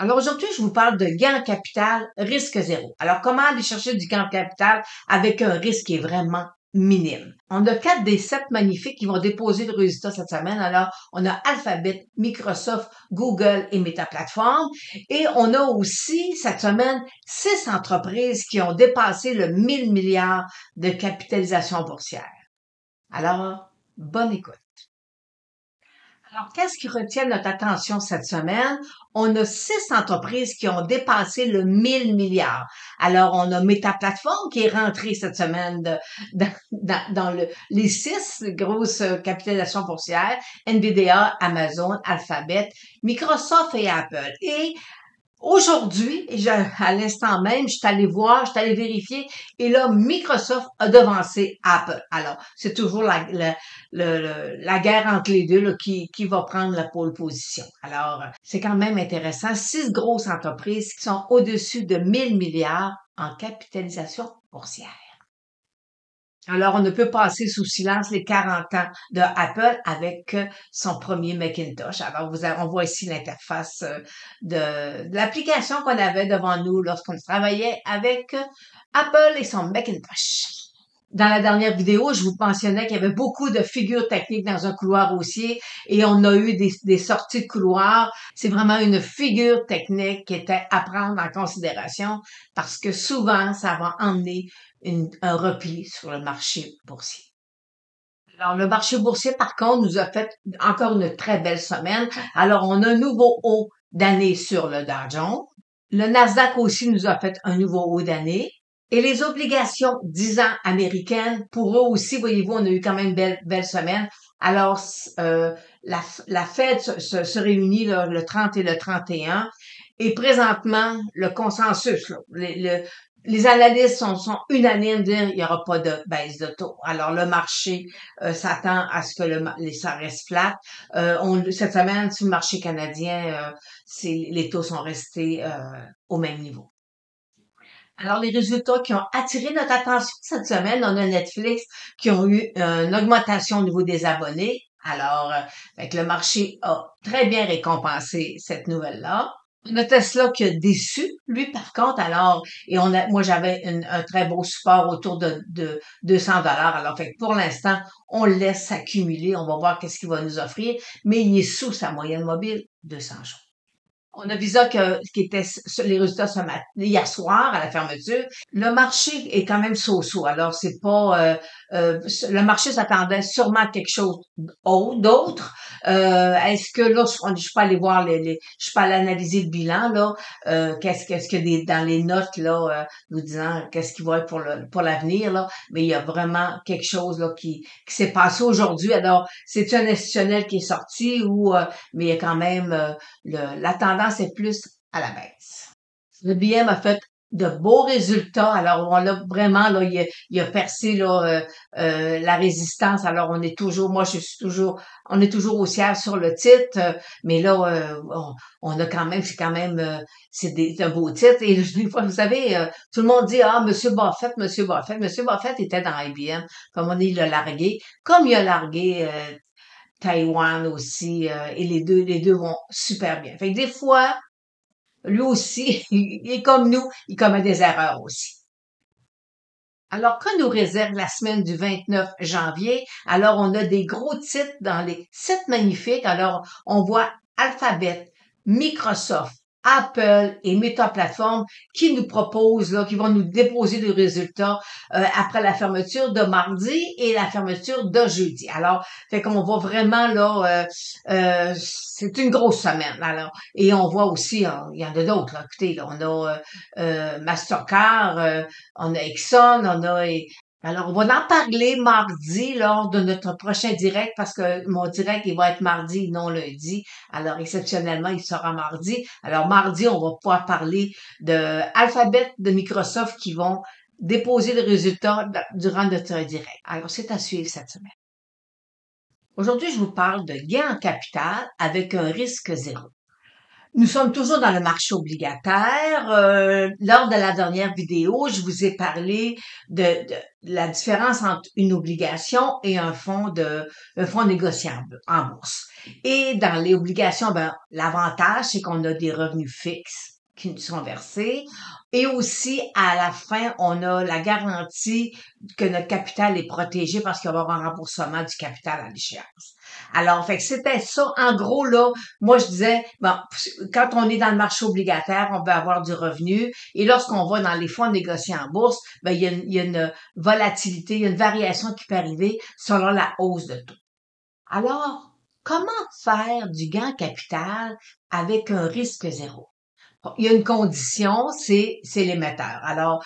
Alors aujourd'hui, je vous parle de gain en capital, risque zéro. Alors comment aller chercher du gain en capital avec un risque qui est vraiment minime? On a 4 des 7 magnifiques qui vont déposer le résultat cette semaine. Alors, on a Alphabet, Microsoft, Google et Meta Platforms. Et on a aussi cette semaine 6 entreprises qui ont dépassé le 1000 milliards de capitalisation boursière. Alors, bonne écoute. Alors, qu'est-ce qui retient notre attention cette semaine? On a 6 entreprises qui ont dépassé le 1000 milliards. Alors, on a Meta Platforms qui est rentré cette semaine dans les 6 grosses capitalisations boursières, NVIDIA, Amazon, Alphabet, Microsoft et Apple. Et aujourd'hui, à l'instant même, je suis allée vérifier, et là, Microsoft a devancé Apple. Alors, c'est toujours la guerre entre les deux là, qui va prendre la pole position. Alors, c'est quand même intéressant. 6 grosses entreprises qui sont au-dessus de 1000 milliards en capitalisation boursière. Alors, on ne peut passer sous silence les 40 ans de Apple avec son premier Macintosh. Alors, on voit ici l'interface de l'application qu'on avait devant nous lorsqu'on travaillait avec Apple et son Macintosh. Dans la dernière vidéo, je vous mentionnais qu'il y avait beaucoup de figures techniques dans un couloir haussier et on a eu des sorties de couloir. C'est vraiment une figure technique qui était à prendre en considération parce que souvent, ça va emmener un repli sur le marché boursier. Alors, le marché boursier, par contre, nous a fait encore une très belle semaine. Alors, on a un nouveau haut d'année sur le Dow Jones. Le Nasdaq aussi nous a fait un nouveau haut d'année. Et les obligations 10 ans américaines, pour eux aussi, voyez-vous, on a eu quand même une belle semaine. Alors, la Fed se réunit là, le 30 et le 31. Et présentement, le consensus, là, les analystes sont unanimes de dire qu'il n'y aura pas de baisse de taux. Alors, le marché s'attend à ce que ça reste flat. Cette semaine, sur le marché canadien, les taux sont restés au même niveau. Alors, les résultats qui ont attiré notre attention cette semaine, on a Netflix qui ont eu une augmentation au niveau des abonnés. Alors, le marché a très bien récompensé cette nouvelle-là. On a Tesla qui a déçu, lui, par contre, alors, moi, j'avais un très beau support autour de 200 $. Alors, pour l'instant, on le laisse s'accumuler. On va voir qu'est-ce qu'il va nous offrir, mais il est sous sa moyenne mobile, 200 jours. On a Visa qui était les résultats hier soir à la fermeture. Le marché est quand même so-so. Alors, c'est pas le marché s'attendait sûrement à quelque chose d'autre. Est-ce que là, je peux aller voir je peux aller analyser le bilan, là, qu'est-ce qu'il y a dans les notes, là, nous disant qu'est-ce qui va être pour l'avenir, là. Mais il y a vraiment quelque chose, là, qui s'est passé aujourd'hui. Alors, c'est un institutionnel qui est sorti mais il y a quand même, la tendance est plus à la baisse. Le BM a fait de beaux résultats. Alors, on a vraiment, là, il a percé, là, la résistance. Alors, on est toujours haussière sur le titre, mais là, on a quand même, c'est un beau titre. Et des fois, vous savez, tout le monde dit, Monsieur Buffett. Monsieur Buffett était dans IBM. Comme on dit, il l'a largué. Comme il a largué, Taïwan aussi, et les deux vont super bien. Fait que des fois, lui aussi, il est comme nous, il commet des erreurs aussi. Alors, que nous réserve la semaine du 29 janvier? Alors, on a des gros titres dans les 7 magnifiques. Alors, on voit Alphabet, Microsoft, Apple et Meta Platforms qui nous proposent, là, qui vont nous déposer des résultats après la fermeture de mardi et la fermeture de jeudi. Alors, fait qu'on voit vraiment là, c'est une grosse semaine. Alors, et on voit aussi, il y en a d'autres. Là, écoutez, là, on a Mastercard, on a Exxon, alors, on va en parler mardi lors de notre prochain direct parce que mon direct, il va être mardi, non lundi. Alors, exceptionnellement, il sera mardi. Alors, mardi, on va pouvoir parler de Alphabet, de Microsoft qui vont déposer les résultats durant notre direct. Alors, c'est à suivre cette semaine. Aujourd'hui, je vous parle de gain en capital avec un risque zéro. Nous sommes toujours dans le marché obligataire. Lors de la dernière vidéo, je vous ai parlé de la différence entre une obligation et un fonds négocié en bourse. Et dans les obligations, ben, l'avantage, c'est qu'on a des revenus fixes qui nous sont versés. Et aussi, à la fin, on a la garantie que notre capital est protégé parce qu'il va y avoir un remboursement du capital à l'échéance. Alors, fait que c'était ça. En gros, là, moi, je disais, bon, quand on est dans le marché obligataire, on peut avoir du revenu. Et lorsqu'on va dans les fonds négociés en bourse, ben, il y a une volatilité, il y a une variation qui peut arriver selon la hausse de taux. Alors, comment faire du gain capital avec un risque zéro? Bon, il y a une condition, c'est l'émetteur. Alors,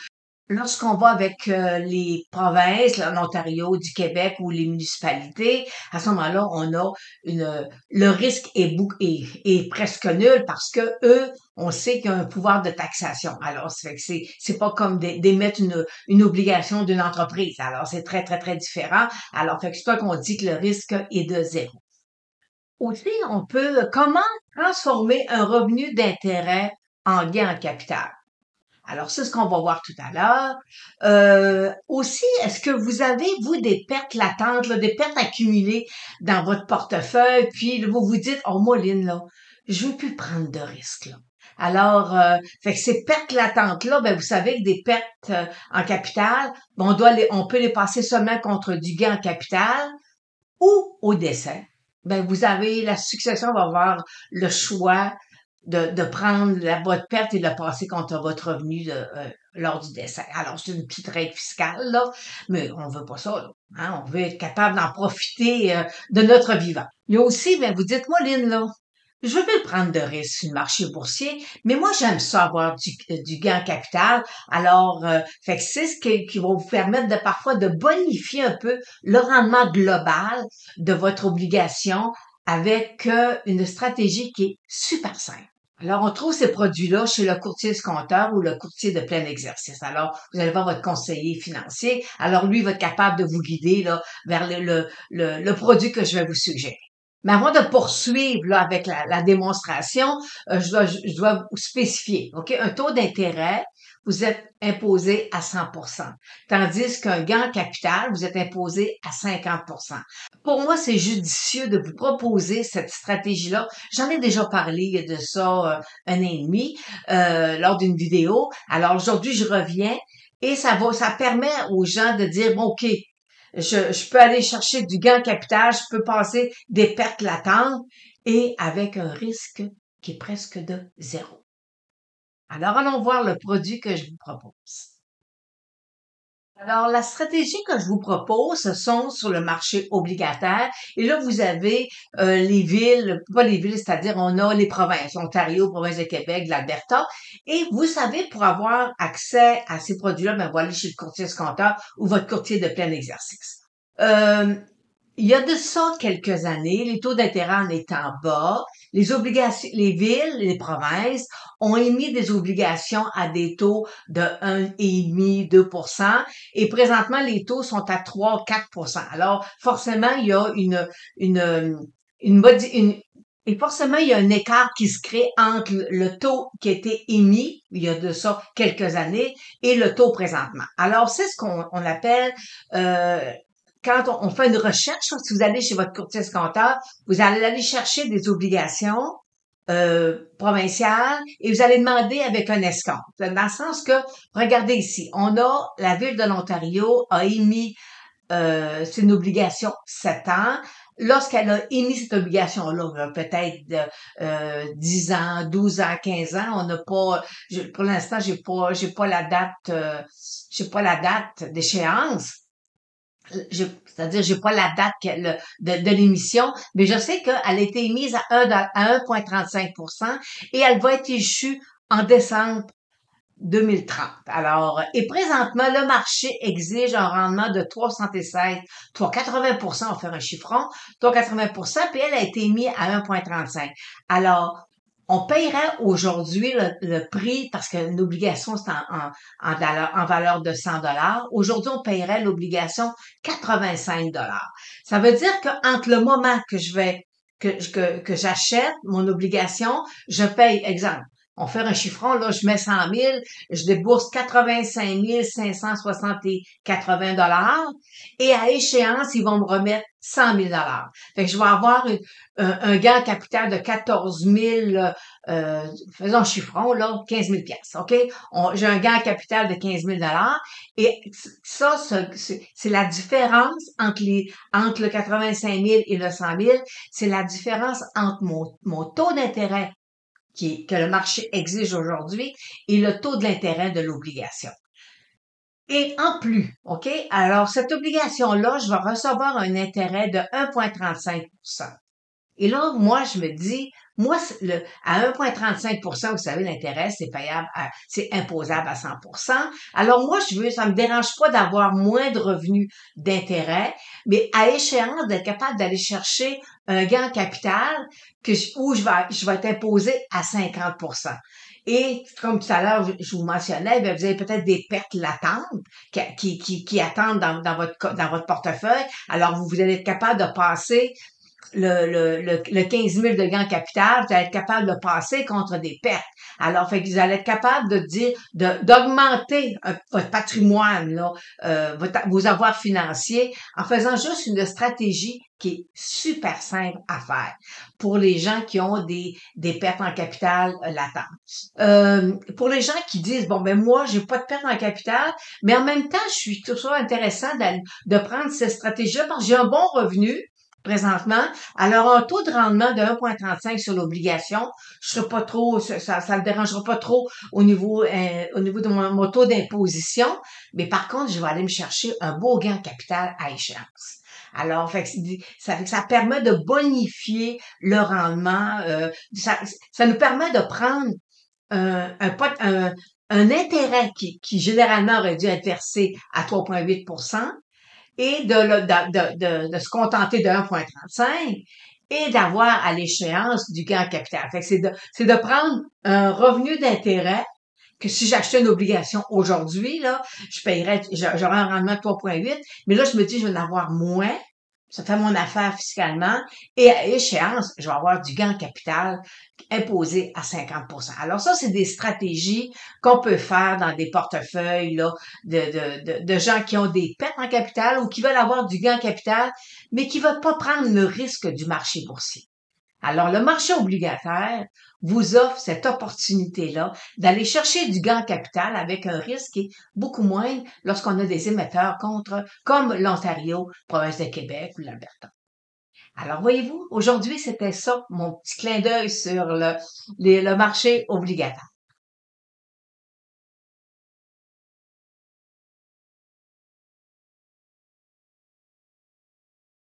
lorsqu'on va avec les provinces, l'Ontario, du Québec ou les municipalités, à ce moment-là, on a le risque est presque nul parce que eux, on sait qu'il y a un pouvoir de taxation. Alors, c'est pas comme d'émettre une obligation d'une entreprise. Alors, c'est très, très, très différent. Alors, fait que c'est pas qu'on dit que le risque est de zéro. Aussi, comment transformer un revenu d'intérêt en gain en capital? Alors, c'est ce qu'on va voir tout à l'heure. Aussi, est-ce que vous avez, vous, des pertes latentes, là, des pertes accumulées dans votre portefeuille, puis là, vous vous dites, oh, moi, Lynn, là, je veux plus prendre de risques, là. Alors, fait que ces pertes latentes-là, ben, vous savez que des pertes en capital, ben, on peut les passer seulement contre du gain en capital ou au décès. Ben, la succession va avoir le choix de prendre votre perte et de la passer contre votre revenu lors du décès. Alors, c'est une petite règle fiscale, là, mais on veut pas ça, là. Hein? On veut être capable d'en profiter de notre vivant. Il y a aussi, ben, vous dites, moi, Lynn, là, je veux prendre de risques sur le marché boursier, mais moi, j'aime ça avoir du gain en capital. Alors, fait que c'est qui va vous permettre de parfois de bonifier un peu le rendement global de votre obligation avec une stratégie qui est super simple. Alors, on trouve ces produits-là chez le courtier escompteur ou le courtier de plein exercice. Alors, vous allez voir votre conseiller financier. Alors, lui va être capable de vous guider là, vers le produit que je vais vous suggérer. Mais avant de poursuivre là, avec la démonstration, je dois vous spécifier, OK? Un taux d'intérêt, vous êtes imposé à 100%, tandis qu'un gain en capital, vous êtes imposé à 50%. Pour moi, c'est judicieux de vous proposer cette stratégie-là. J'en ai déjà parlé de ça un an et demi lors d'une vidéo. Alors aujourd'hui, je reviens et ça permet aux gens de dire, bon, OK, je peux aller chercher du gain en capital, je peux passer des pertes latentes et avec un risque qui est presque de zéro. Alors, allons voir le produit que je vous propose. Alors, la stratégie que je vous propose, ce sont sur le marché obligataire. Et là, vous avez les villes, pas les villes, c'est-à-dire on a les provinces, l'Ontario, province de Québec, de l'Alberta. Et vous savez, pour avoir accès à ces produits-là, ben, vous allez chez le courtier escompteur ou votre courtier de plein exercice. Il y a de ça quelques années, les taux d'intérêt en étant bas, les villes, les provinces ont émis des obligations à des taux de 1,5, 2%, et présentement, les taux sont à 3, 4%. Alors, forcément, il y a et forcément, il y a un écart qui se crée entre le taux qui a été émis, il y a de ça quelques années, et le taux présentement. Alors, c'est ce qu'on appelle quand on fait une recherche, si vous allez chez votre courtier escompteur, vous allez aller chercher des obligations provinciales et vous allez demander avec un escompte. Dans le sens que, regardez ici, la ville de l'Ontario a émis c'est une obligation 7 ans. Lorsqu'elle a émis cette obligation-là, peut-être 10 ans, 12 ans, 15 ans, on n'a pas, pour l'instant, j'ai pas la date d'échéance. C'est-à-dire, j'ai pas la date de l'émission, mais je sais qu'elle a été émise à 1,35% et elle va être issue en décembre 2030. Alors, et présentement, le marché exige un rendement de 3,76, 3,80%, on va faire un chiffron, 3,80%, puis elle a été émise à 1,35. Alors, on paierait aujourd'hui le prix, parce qu'une obligation, c'est en valeur de 100 dollars. Aujourd'hui, on paierait l'obligation 85 dollars. Ça veut dire qu'entre le moment que je vais que j'achète mon obligation, je paye, exemple, on fait un chiffron, là, je mets 100 000, je débourse 85 580 dollars et à échéance, ils vont me remettre 100 000 dollars. Fait que je vais avoir un gain en capital de 14 000, faisons un chiffron, là, 15 000 piastres, OK? J'ai un gain en capital de 15 000 dollars et ça, c'est la différence entre le 85 000 et le 100 000, c'est la différence entre mon taux d'intérêt que le marché exige aujourd'hui et le taux de l'intérêt de l'obligation. Et en plus, OK? Alors, cette obligation-là, je vais recevoir un intérêt de 1,35%. Et là, moi, je me dis, moi, à 1,35%, vous savez, l'intérêt, c'est payable, c'est imposable à 100%. Alors, moi, ça me dérange pas d'avoir moins de revenus d'intérêt, mais à échéance d'être capable d'aller chercher un gain en capital où je vais être imposé à 50%. Et comme tout à l'heure, je vous mentionnais, vous avez peut-être des pertes latentes qui attendent dans votre portefeuille. Alors, vous allez être capable de passer le 15 000 de gain en capital, vous allez être capable de passer contre des pertes. Alors, fait que vous allez être capable de d'augmenter votre patrimoine, là, vos avoirs financiers en faisant juste une stratégie qui est super simple à faire pour les gens qui ont des pertes en capital latentes. Pour les gens qui disent, bon, ben moi, j'ai pas de perte en capital, mais en même temps, je suis toujours intéressant de prendre cette stratégie-là parce que j'ai un bon revenu présentement. Alors, un taux de rendement de 1,35 sur l'obligation, je serai pas trop, ça me dérangera pas trop au niveau de mon taux d'imposition, mais par contre, je vais aller me chercher un beau gain en capital à échéance. Alors, ça permet de bonifier le rendement. Ça nous permet de prendre un intérêt qui généralement aurait dû être versé à 3,8% et de se contenter de 1,35 et d'avoir à l'échéance du gain en capital. Fait que c'est de prendre un revenu d'intérêt que si j'achetais une obligation aujourd'hui, là, j'aurais un rendement de 3,8, mais là, je me dis, je vais en avoir moins. Ça fait mon affaire fiscalement. Et à échéance, je vais avoir du gain en capital imposé à 50%. Alors ça, c'est des stratégies qu'on peut faire dans des portefeuilles là, de gens qui ont des pertes en capital ou qui veulent avoir du gain en capital, mais qui ne veulent pas prendre le risque du marché boursier. Alors, le marché obligataire vous offre cette opportunité-là d'aller chercher du gain en capital avec un risque qui est beaucoup moindre lorsqu'on a des émetteurs comme l'Ontario, province de Québec ou l'Alberta. Alors, voyez-vous, aujourd'hui, c'était ça, mon petit clin d'œil sur le marché obligataire.